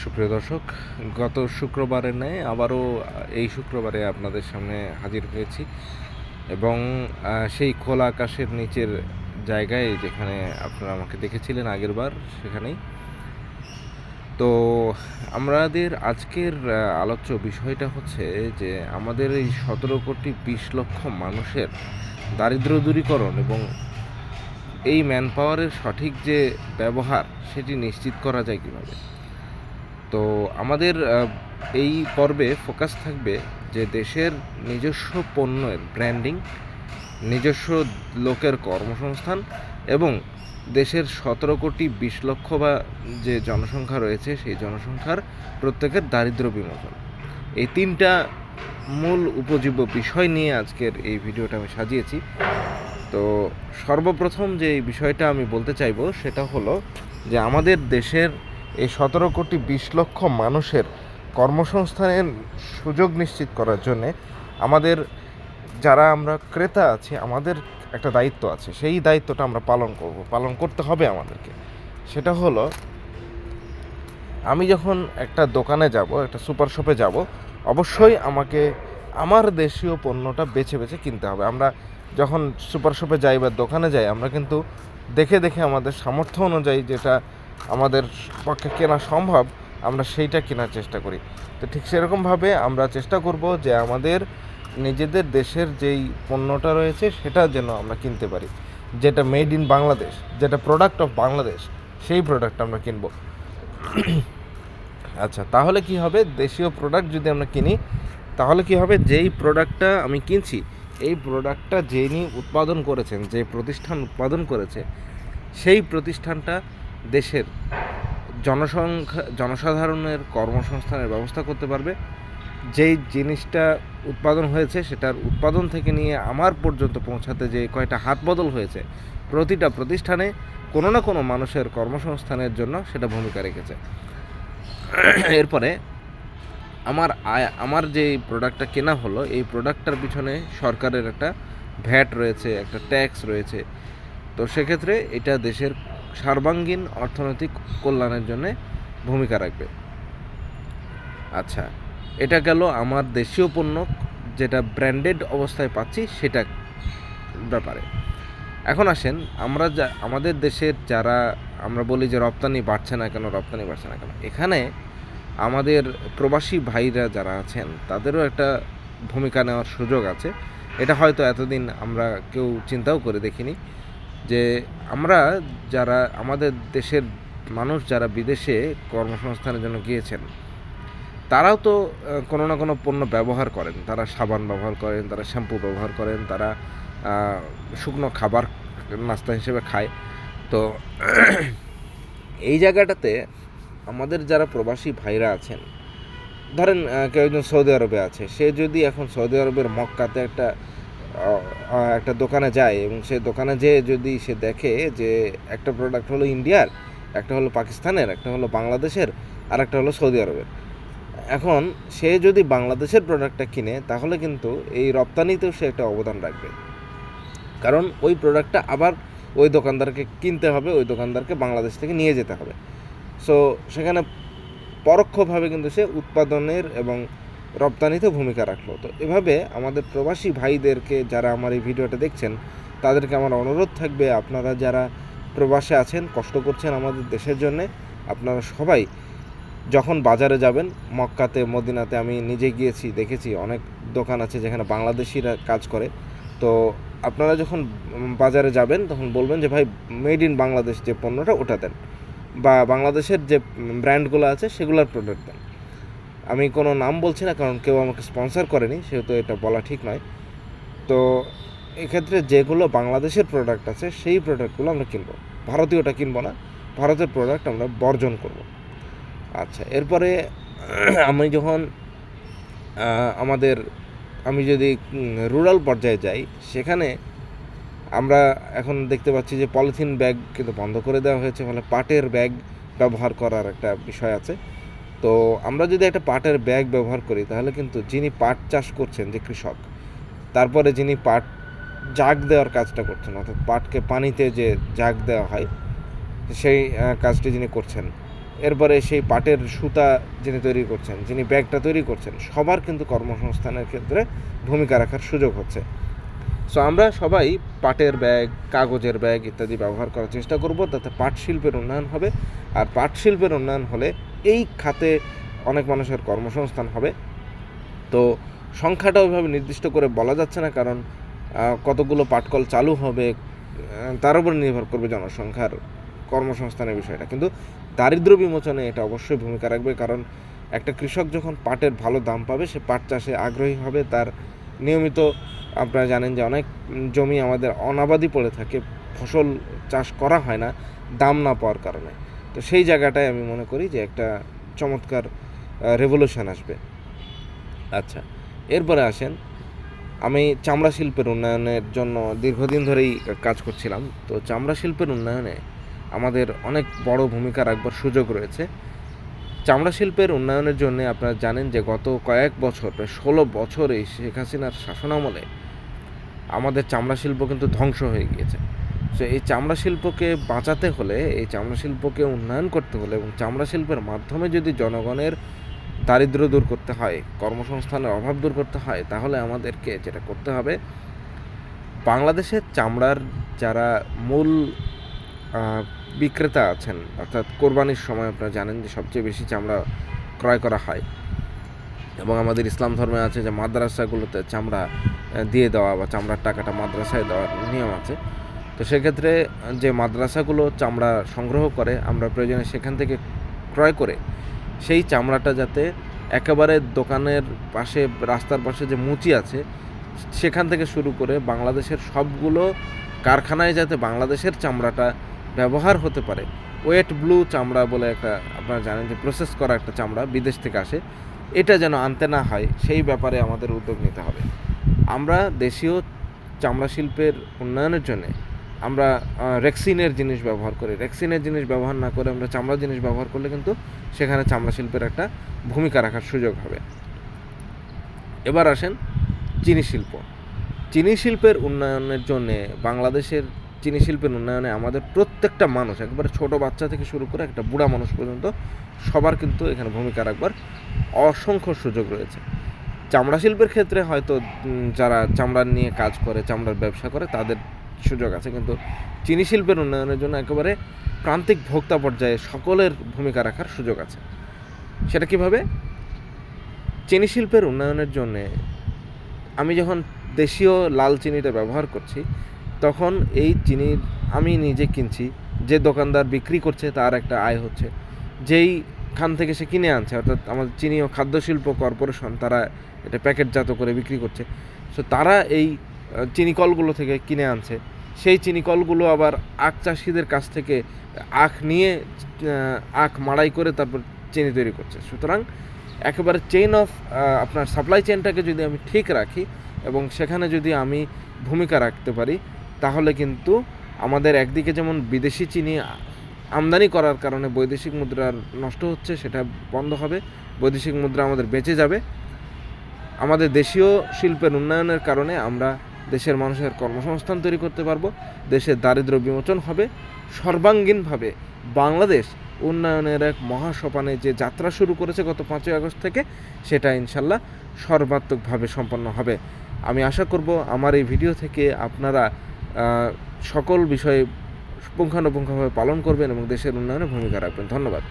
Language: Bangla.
সুপ্রিয় দর্শক, গত শুক্রবারের ন্যায় আবারও এই শুক্রবারে আপনাদের সামনে হাজির হয়েছি এবং সেই খোলা আকাশের নিচের জায়গায় যেখানে আপনারা আমাকে দেখেছিলেন আগেরবার, সেখানেই। তো আমাদের আজকের আলোচ্য বিষয়টা হচ্ছে যে আমাদের এই 17,20,00,000 মানুষের দারিদ্র্য দূরীকরণ এবং এই ম্যান পাওয়ারের সঠিক যে ব্যবহার সেটি নিশ্চিত করা যায় কীভাবে। তো আমাদের এই পর্বে ফোকাস থাকবে যে দেশের নিজস্ব পণ্যের ব্র্যান্ডিং, নিজস্ব লোকের কর্মসংস্থান এবং দেশের 17,20,00,000 বা যে জনসংখ্যা রয়েছে সেই জনসংখ্যার প্রত্যেকের দারিদ্র্য বিমোচন। এই তিনটা মূল উপজীব্য বিষয় নিয়ে আজকের এই ভিডিওটা আমি সাজিয়েছি। তো সর্বপ্রথম যে বিষয়টা আমি বলতে চাইবো সেটা হলো যে আমাদের দেশের এই 17,20,00,000 মানুষের কর্মসংস্থানের সুযোগ নিশ্চিত করার জন্যে আমাদের যারা আমরা ক্রেতা আছি, আমাদের একটা দায়িত্ব আছে। সেই দায়িত্বটা আমরা পালন করতে হবে আমাদেরকে। সেটা হলো, আমি যখন একটা দোকানে যাব, একটা সুপার শপে যাব, অবশ্যই আমাকে আমার দেশীয় পণ্যটা বেছে বেছে কিনতে হবে। আমরা যখন সুপার শপে যাই বা দোকানে যাই, আমরা কিন্তু দেখে দেখে আমাদের সামর্থ্য অনুযায়ী যেটা আমাদের পক্ষে কেনা সম্ভব, আমরা সেইটা কেনার চেষ্টা করি। তো ঠিক সেরকমভাবে আমরা চেষ্টা করব যে আমাদের নিজেদের দেশের যেই পণ্যটা রয়েছে সেটা যেন আমরা কিনতে পারি, যেটা মেড ইন বাংলাদেশ, যেটা প্রোডাক্ট অফ বাংলাদেশ, সেই প্রোডাক্ট আমরা কিনব। আচ্ছা, তাহলে কি হবে? দেশীয় প্রোডাক্ট যদি আমরা কিনি, তাহলে কি হবে? যেই প্রোডাক্টটা আমি কিনছি, এই প্রোডাক্টটা যিনি উৎপাদন করেছেন, যে প্রতিষ্ঠান উৎপাদন করেছে, সেই প্রতিষ্ঠানটা দেশের জনসাধারণের কর্মসংস্থানের ব্যবস্থা করতে পারবে। যেই জিনিসটা উৎপাদন হয়েছে সেটার উৎপাদন থেকে নিয়ে আমার পর্যন্ত পৌঁছাতে যে কয়টা হাত বদল হয়েছে, প্রতিটা প্রতিষ্ঠানে কোনো না কোনো মানুষের কর্মসংস্থানের জন্য সেটা ভূমিকা রেখেছে। এরপরে আমার যে প্রোডাক্টটা কেনা হলো, এই প্রোডাক্টটার পিছনে সরকারের একটা ভ্যাট রয়েছে, একটা ট্যাক্স রয়েছে। তো সেক্ষেত্রে এটা দেশের সর্বাঙ্গীন অর্থনৈতিক কল্যাণের জন্য ভূমিকা রাখবে। আচ্ছা, এটা গেল আমার দেশীয় পণ্য যেটা ব্র্যান্ডেড অবস্থায় পাচ্ছি সেটা ব্যাপারে। এখন আসেন, আমাদের দেশের যারা আমরা বলি যে রপ্তানি বাড়ছে না কেন, এখানে আমাদের প্রবাসী ভাইরা যারা আছেন তাদেরও একটা ভূমিকা নেওয়ার সুযোগ আছে। এটা হয়তো এতদিন আমরা কেউ চিন্তাও করে দেখিনি যে আমরা যারা আমাদের দেশের মানুষ যারা বিদেশে কর্মসংস্থানের জন্য গিয়েছেন, তারাও তো কোনো না কোনো পণ্য ব্যবহার করেন। তারা সাবান ব্যবহার করেন, তারা শ্যাম্পু ব্যবহার করেন, তারা শুকনো খাবার নাস্তা হিসেবে খায়। তো এই জায়গাটাতে আমাদের যারা প্রবাসী ভাইরা আছেন, ধরেন কেউ একজন সৌদি আরবে আছে, সে যদি এখন সৌদি আরবের মক্কাতে একটা দোকানে যায় এবং সে দোকানে যেয়ে যদি সে দেখে যে একটা প্রোডাক্ট হলো ইন্ডিয়ার, একটা হলো পাকিস্তানের, একটা হলো বাংলাদেশের, আর একটা হলো সৌদি আরবের, এখন সে যদি বাংলাদেশের প্রোডাক্টটা কিনে, তাহলে কিন্তু এই রপ্তানিতেও সে একটা অবদান রাখবে। কারণ ওই প্রোডাক্টটা আবার ওই দোকানদারকে কিনতে হবে, ওই দোকানদারকে বাংলাদেশ থেকে নিয়ে যেতে হবে। সো সেখানে পরোক্ষভাবে কিন্তু সে উৎপাদনের এবং রপ্তানিতে ভূমিকা রাখলো। তো এভাবে আমাদের প্রবাসী ভাইদেরকে, যারা আমার এই ভিডিওটা দেখছেন, তাদেরকে আমার অনুরোধ থাকবে, আপনারা যারা প্রবাসে আছেন, কষ্ট করছেন আমাদের দেশের জন্যে, আপনারা সবাই যখন বাজারে যাবেন, মক্কাতে, মদিনাতে আমি নিজে গিয়েছি, দেখেছি অনেক দোকান আছে যেখানে বাংলাদেশিরা কাজ করে। তো আপনারা যখন বাজারে যাবেন তখন বলবেন যে ভাই, মেড ইন বাংলাদেশ যে পণ্যটা ওটা দেন, বা বাংলাদেশের যে ব্র্যান্ডগুলো আছে সেগুলোর প্রোডাক্ট দেন। আমি কোনো নাম বলছি না, কারণ কেউ আমাকে স্পন্সর করেনি, সেহেতু এটা বলা ঠিক নয়। তো এক্ষেত্রে যেগুলো বাংলাদেশের প্রোডাক্ট আছে সেই প্রোডাক্টগুলো আমরা কিনবো, ভারতীয়টা কিনবো না, ভারতের প্রোডাক্ট আমরা বর্জন করব। আচ্ছা, এরপরে আমি যদি রুরাল পর্যায়ে যাই, সেখানে আমরা এখন দেখতে পাচ্ছি যে পলিথিন ব্যাগ কিন্তু বন্ধ করে দেওয়া হয়েছে, ফলে পাটের ব্যাগ ব্যবহার করার একটা বিষয় আছে। তো আমরা যদি একটা পাটের ব্যাগ ব্যবহার করি, তাহলে কিন্তু যিনি পাট চাষ করছেন, যে কৃষক, তারপরে যিনি পাট জাগ দেওয়ার কাজটা করছেন, অর্থাৎ পাটকে পানিতে যে জাগ দেওয়া হয়, সেই কাজটি যিনি করছেন, এরপরে সেই পাটের সুতা যিনি তৈরি করছেন, যিনি ব্যাগটা তৈরি করছেন, সবার কিন্তু কর্মসংস্থানের ক্ষেত্রে ভূমিকা রাখার সুযোগ হচ্ছে। সো আমরা সবাই পাটের ব্যাগ, কাগজের ব্যাগ ইত্যাদি ব্যবহার করার চেষ্টা করব, তাতে পাট শিল্পের উন্নয়ন হবে। আর পাট শিল্পের উন্নয়ন হলে এই খাতে অনেক মানুষের কর্মসংস্থান হবে। তো সংখ্যাটা ওইভাবে নির্দিষ্ট করে বলা যাচ্ছে না, কারণ কতগুলো পাটকল চালু হবে তার উপর নির্ভর করবে জনসংখ্যার কর্মসংস্থানের বিষয়টা। কিন্তু দারিদ্র্য বিমোচনে এটা অবশ্যই ভূমিকা রাখবে, কারণ একটা কৃষক যখন পাটের ভালো দাম পাবে, সে পাট চাষে আগ্রহী হবে। তার নিয়মিত, আপনারা জানেন যে অনেক জমি আমাদের অনাবাদি পড়ে থাকে, ফসল চাষ করা হয় না দাম না পাওয়ার কারণে। তো সেই জায়গাটায় আমি মনে করি যে একটা চমৎকার রেভলিউশন আসবে। আচ্ছা, এরপরে আসেন, আমি চামড়া শিল্পের উন্নয়নের জন্য দীর্ঘদিন ধরেই কাজ করছিলাম। তো চামড়া শিল্পের উন্নয়নে আমাদের অনেক বড় ভূমিকা রাখবার সুযোগ রয়েছে। চামড়া শিল্পের উন্নয়নের জন্য আপনারা জানেন যে গত কয়েক বছর, প্রায় 16 বছর এই শেখ হাসিনার শাসনামলে আমাদের চামড়া শিল্প কিন্তু ধ্বংস হয়ে গিয়েছে। সো এই চামড়া শিল্পকে বাঁচাতে হলে, এই চামড়া শিল্পকে উন্নয়ন করতে হলে এবং চামড়া শিল্পের মাধ্যমে যদি জনগণের দারিদ্র্য দূর করতে হয়, কর্মসংস্থানের অভাব দূর করতে হয়, তাহলে আমাদেরকে যেটা করতে হবে, বাংলাদেশের চামড়ার যারা মূল বিক্রেতা আছেন, অর্থাৎ কোরবানির সময় আপনারা জানেন যে সবচেয়ে বেশি চামড়া ক্রয় করা হয়, এবং আমাদের ইসলাম ধর্মে আছে যে মাদ্রাসাগুলোতে চামড়া দিয়ে দেওয়া বা চামড়ার টাকাটা মাদ্রাসায় দেওয়ার নিয়ম আছে। তো সেক্ষেত্রে যে মাদ্রাসাগুলো চামড়া সংগ্রহ করে, আমরা প্রয়োজনে সেখান থেকে ক্রয় করে সেই চামড়াটা যাতে একেবারে দোকানের পাশে, রাস্তার পাশে যে মুচি আছে সেখান থেকে শুরু করে বাংলাদেশের সবগুলো কারখানায় যাতে বাংলাদেশের চামড়াটা ব্যবহার হতে পারে। ওয়েট ব্লু চামড়া বলে একটা, আপনারা জানেন যে প্রসেস করা একটা চামড়া বিদেশ থেকে আসে, এটা যেন আনতে না হয়, সেই ব্যাপারে আমাদের উদ্যোগ নিতে হবে। আমরা দেশীয় চামড়া শিল্পের উন্নয়নের জন্য আমরা রেক্সিনের জিনিস ব্যবহার করি। রেক্সিনের জিনিস ব্যবহার না করে আমরা চামড়া জিনিস ব্যবহার করলে কিন্তু সেখানে চামড়া শিল্পের একটা ভূমিকা রাখার সুযোগ হবে। এবার আসেন চিনি শিল্প। চিনি শিল্পের উন্নয়নের জন্যে, বাংলাদেশের চিনি শিল্পের উন্নয়নে আমাদের প্রত্যেকটা মানুষ, একবারে ছোট বাচ্চা থেকে শুরু করে একটা বুড়া মানুষ পর্যন্ত সবার কিন্তু এখানে ভূমিকা রাখবার অসংখ্য সুযোগ রয়েছে। চামড়া শিল্পের ক্ষেত্রে হয়তো যারা চামড়া নিয়ে কাজ করে, চামড়ার ব্যবসা করে, তাদের সুযোগ আছে, কিন্তু চিনি শিল্পের উন্নয়নের জন্য একেবারে প্রান্তিক ভোক্তা পর্যায়ে সকলের ভূমিকা রাখার সুযোগ আছে। সেটা কিভাবে? চিনি শিল্পের উন্নয়নের জন্যে আমি যখন দেশীয় লাল চিনিটা ব্যবহার করছি, তখন এই চিনি আমি নিজে কিনছি, যে দোকানদার বিক্রি করছে তার একটা আয় হচ্ছে, যেই খান থেকে সে কিনে আনছে, অর্থাৎ আমাদের চিনি ও খাদ্য শিল্প কর্পোরেশন, তারা এটা প্যাকেটজাত করে বিক্রি করছে। সো তারা এই চিনি কলগুলো থেকে কিনে আনছে, সেই চিনি কলগুলো আবার আখ চাষিদের কাছ থেকে আখ নিয়ে আখ মাড়াই করে তারপর চিনি তৈরি করছে। সুতরাং একেবারে চেইন অফ আপনার সাপ্লাই চেইনটাকে যদি আমি ঠিক রাখি এবং সেখানে যদি আমি ভূমিকা রাখতে পারি, তাহলে কিন্তু আমাদের একদিকে যেমন বিদেশি চিনি আমদানি করার কারণে বৈদেশিক মুদ্রার নষ্ট হচ্ছে, সেটা বন্ধ হবে, বৈদেশিক মুদ্রা আমাদের বেঁচে যাবে। আমাদের দেশীয় শিল্পের উন্নয়নের কারণে আমরা দেশের মানুষের কর্মসংস্থান তৈরি করতে পারবো, দেশের দারিদ্র্য বিমোচন হবে, সর্বাঙ্গীনভাবে বাংলাদেশ উন্নয়নের এক মহাসোপানে যে যাত্রা শুরু করেছে গত 5ই আগস্ট থেকে, সেটা ইনশাল্লাহ সর্বাত্মকভাবে সম্পন্ন হবে। আমি আশা করব আমার এই ভিডিও থেকে আপনারা সকল বিষয়ে পুঙ্খানুপুঙ্খভাবে পালন করবেন এবং দেশের উন্নয়নে ভূমিকা রাখবেন। ধন্যবাদ।